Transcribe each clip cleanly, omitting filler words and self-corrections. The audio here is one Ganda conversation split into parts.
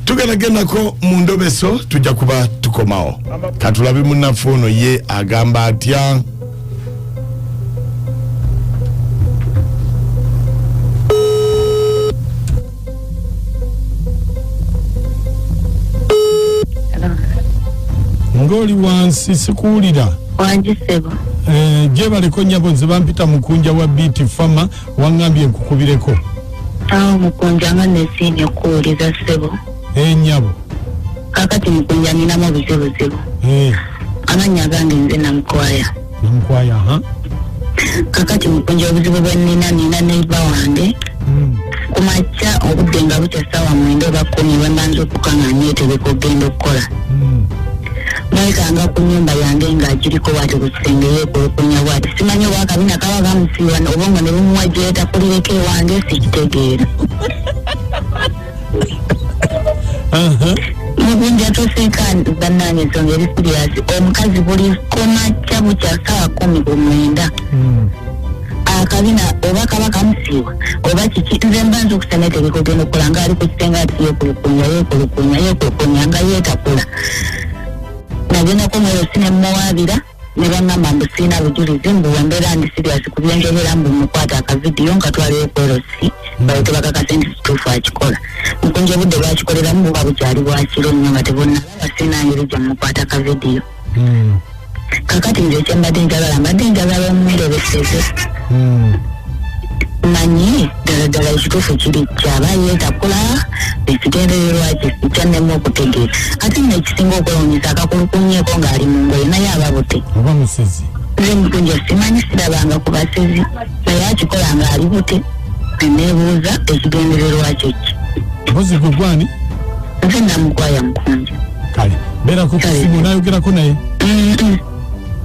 Tugeragezako mu Endobeso tujja kuba tukomawo. Katulabe munnafuno ye agamba atya. Ngoli wansi sikuwulira. Wanjisebo. Je baliko nyabo zibampita mukunja wa biti fama wangambye nkukubireko. Mukunja nga nesinye kuwuliza sebo. Nyabo. Kakati mukunja nina mu buzibu. Amanya gange nze Namukwaya. Namukwaya, ha? Kakati mukunja obuzibu bwe nina Neyiba wange. Kumacha obudde nga bukya ssaawa 9:10 bwe mbanza okukanga nneetegeka okugenda okukola. Naikanga ku nyumba yange nga agiriko bwati ku kisenge yeekulukunya bwati. Simanyi oba Akabina kaba gamusiiwa obwongo ne bumuwajeeta kulireko ewange sikitegeera. Mukunja toseeka bannange ensonga eri siriyasi. Omukazi buli kumakya bukya ssaawa 10:09. Akabina oba kaba kamusiiwa oba kiki nze mbanza okusana etegeka ogenda okukola nga ali ku kisenge ati yeekulukunya nga yeetakula. Nagenda kumwero sine mwabira ne bangamba mbu sina bujulizi mbu wembera ndi serious ku byenjogera mbu mukwata akavidiyo nkatwaliwo kwerosi bayite bakakasente kituufu akikola. Mukunja obudde bwakikoleramu buba bukyali bwakiro nnyo nga tebonnalaba sina ngeri gye mukwata akavidiyo. Kakati nze kyembadde njagala omundereseze. Manyi ddala ekituufu kiri kyaba yeetakula ekigendererwa kye kyannema okutegeera. Ate nno ekisinga okwewuunyisa akakulukunyeeko ng'ali mu ngoye naye aba bute. Oba musezi. Nze mukunja simanyi sirabanga ku basezi naye akikola ng'ali bute. Neebuuza ekigendererwa kye ki. Mpozi gwe gwani? Nze Namukwaya mukunja. Kale beerako ku simu naayogerako naye.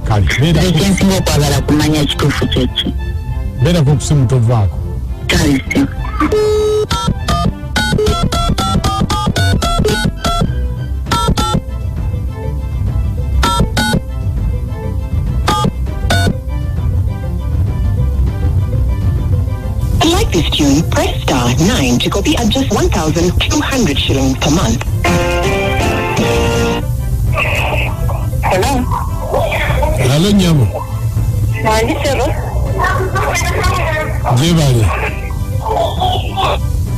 Kale beerako. Nze kyensinga okwagala kumanya ekituufu kye ki. Beerako ku simu tovaako. Kale simu. Like this tune, press *9 to copy at just 1,200 shillings per month. Hello? Hello, Nyabo. Wanjisebo? Jebale.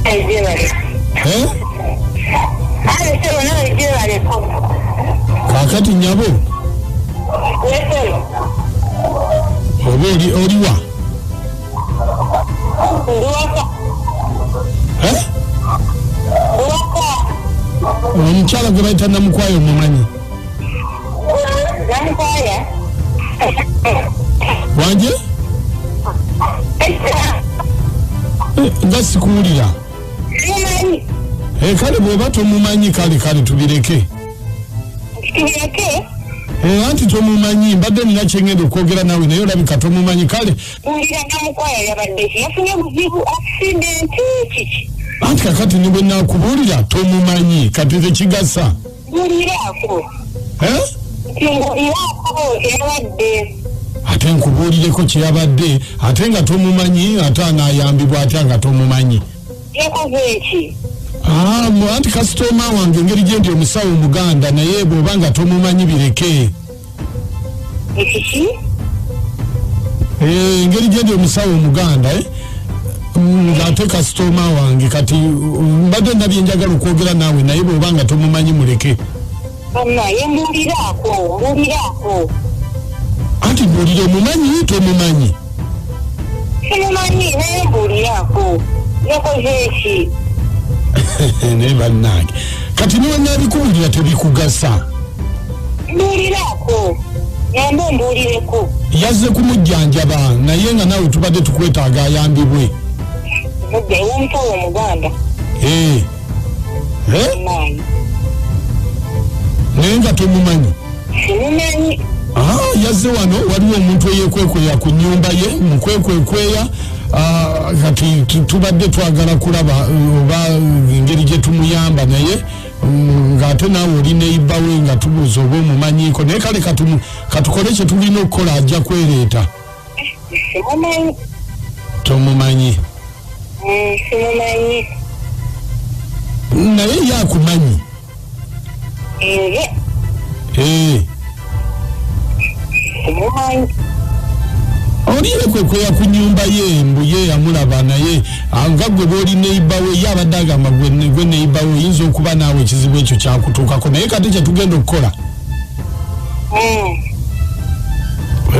Jebale. Sebo nawe jebale ko. Kakati Nyabo. Sebo. Oba oliwa? Nduwaka. Omukyala gwe bayita Namukwaya omumanyi? Namukwaya? Wanje? Nga sikuwulira. Simumanyi. Kale bw'oba tomumanyi kale tubireke. Tubireke? Anti tomumanyi mbadde nina kyengenda okwogera nawe naye olabika tomumanyi kale. Wulira Namukwaya yabadde ki? Yafunye buzibu accidenti kiki? Anti kakati ne bwe naakubuulira tomumanyi kati tekigasa. Buliraako. Nguliraako yabadde. Ate nkubuulireko kyeyabadde ate nga tomumanyi ate anaayambibwa atya nga tomumanyi. Yakoze ki? Anti kasitoma wange engeri gye ndi omusawo Omuganda naye bw'oba nga tomumanyi bireke. Ekiki? Engeri gye ndi omusawo Omuganda ng'ate kasitoma wange kati mbadde ndabye njagala okwogera naawe naye bw'oba nga tomumanyi muleke. Naye mbuliraako. Anti mbuulire omumanyi tomumanyi? Simumanyi naye mbuliraako. Yakoze ki? Naye bannange kati niwe naabikuwulira tebikugasa. Mbuliraako. Yambe ombuulireko. Yazze kumujjanjaba naye nga naawe tubadde tukwetaaga ayambibwe. Mujja ew'omusawo Omuganda. Naye nga tomumanyi? Simumanyi. Yazze wano waliwo omuntu eyeekwekweya ku nnyumba ye mukwekweya kati tubadde twagala kulaba oba engeri gye tumuyamba naye ng'ate naawe oli Neyiba we nga tubuuza oba omumanyiiko naye kale katukole kye tulina okukola ajja kwereeta. Simumanyi. Tomumanyi? Simumanyi. naye yakumanyi oliire kwekweya ku nnyumba ye mbu ye yamulaba naye nga gwe booli Neyiba we ye abadde agamba gwe Neyiba we oyinza okuba naawe ekizibu ekyo kyakutuukako naye kati kyetugenda okukola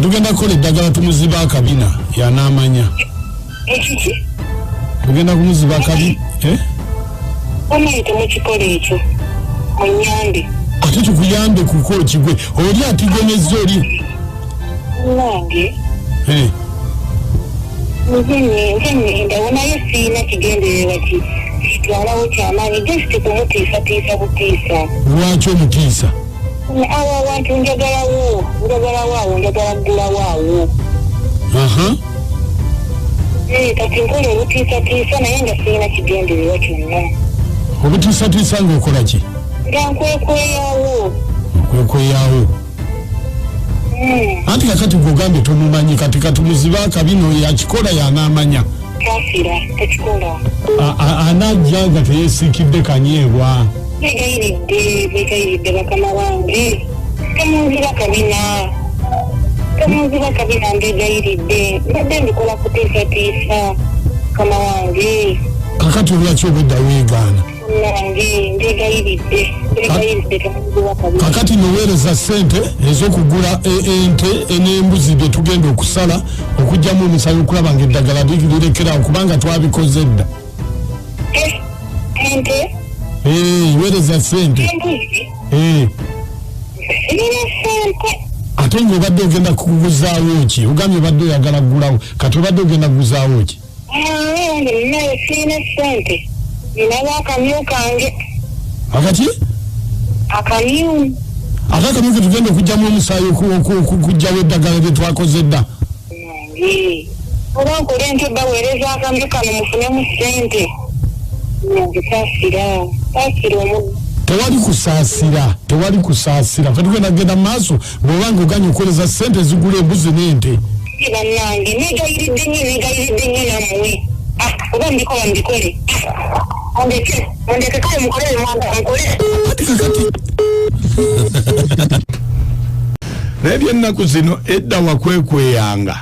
tugenda kukola eddagala tumuziba akabina yanaamanya tugenda kumuziba akabina temukikola ekyo munyambe ate tukuyambe kuko ekigwe oli atigomezza oli nange ndawonayo siina kigendererwa kitwalawo kyamaanyi just kumutiisatiisa butiisa lwaki omutiisa awo awantu njagalawo awo njagala ggulawo awo kati nkola obutiisatiisa naye nga siina kigendererwa kyonna obutiisatiisa ng'okola ki nga nkwekweyawo anti kakati gwogambye tomumanyi kati katumuziba akabina oyo yakikola yanaamanya kafira tekikola anajja nga teyeesiikidde kanyeebwa begayiridde bakama wange temunziba kabina mbegayiridde mbadde mbikola kutiisatiisa kama wange kakati olwaki obwedda weegaana nange mbegayiridde temunziba kabina kakati noweereza ssente ez'okugula ente n'embuzi bye tugenda okusala okugyamu omusaayi okulaba ng'eddagala lirekerawo kubanga twabikoze dda ente weereza ssente sirina ssente ate ng'obadde ogenda kuguzaawo ki ogambye obadde oyagala kugulawo kati obadde ogenda kuguzaawo ki naye sirina ssente ninawo akamyu kange akati akamyu ate akamyu ke tugenda okugyamu omusaayi okugyawo eddagala lye twakoze dda oba nkole ntyo baweereza akamyu kano mufunemu ssente nange saasira tewali kusaasira fe tugenda kugenda mu maaso bw'obanga oganya okukoleza ssente zigula embuzi n'ente bannange negayiridde nnyo nammwe oba mbikola mbikole ondeke kale mukolere mwanga nkole kakati naye byennaku zino edda wakwekweyanga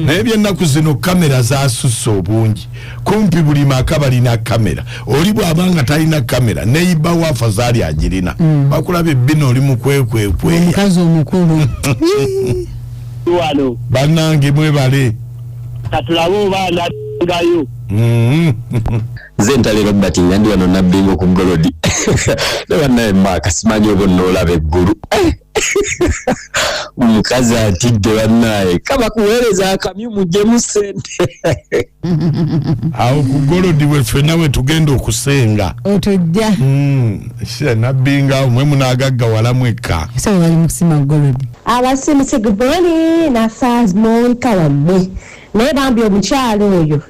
naye byennaku zino kamera zasusse obungi kumpi buli maka balina kamera oli bw'abanga talina kamera Neyiba waafa zaali agirina bakulaba ebbina oli mukwekwekwea omukazi omukulu wano bannange mwebale katulabe oba nangayo nze ntale Robert nga ndi wano nabbinga ku golodi ne bannaye maaka simanyi oba nnoolaba eggulu omukazi atidde bannaye kaba kuweereza akamyu muggyemu ssente awo ku golodi weffe nawe tugenda okusenga otojja nabbinga mwe munaagaggawala mwekka ese bali mukusima golodi abasimuse guboni na fazmonka wammwe naye bambi omukyalo oyo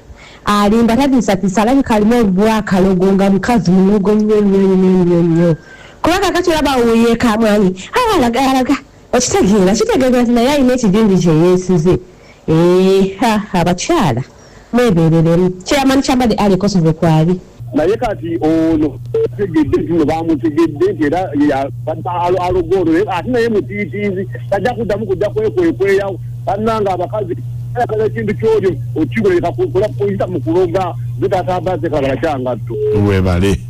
alimba tatiisatiisa alabika alimu obwakalogo nga mukazi munogo nnyo kuba kakati olaba owuye kamwani alaga okitegeera nti naye alina ekijindi kye yeesize abakyala mwebereremu kiramanyi kyambadde alikosove kwali naye kati ono tegedde nti no bamutegedde nti era alogolo ate naye mutiitiizi tajja kuddamu kujja kwekwekweyawo bannanga abakazi ayagala ekintu kyolyo okigoleka kuyita mu kuloga zitatabaze kabala kyangatto webale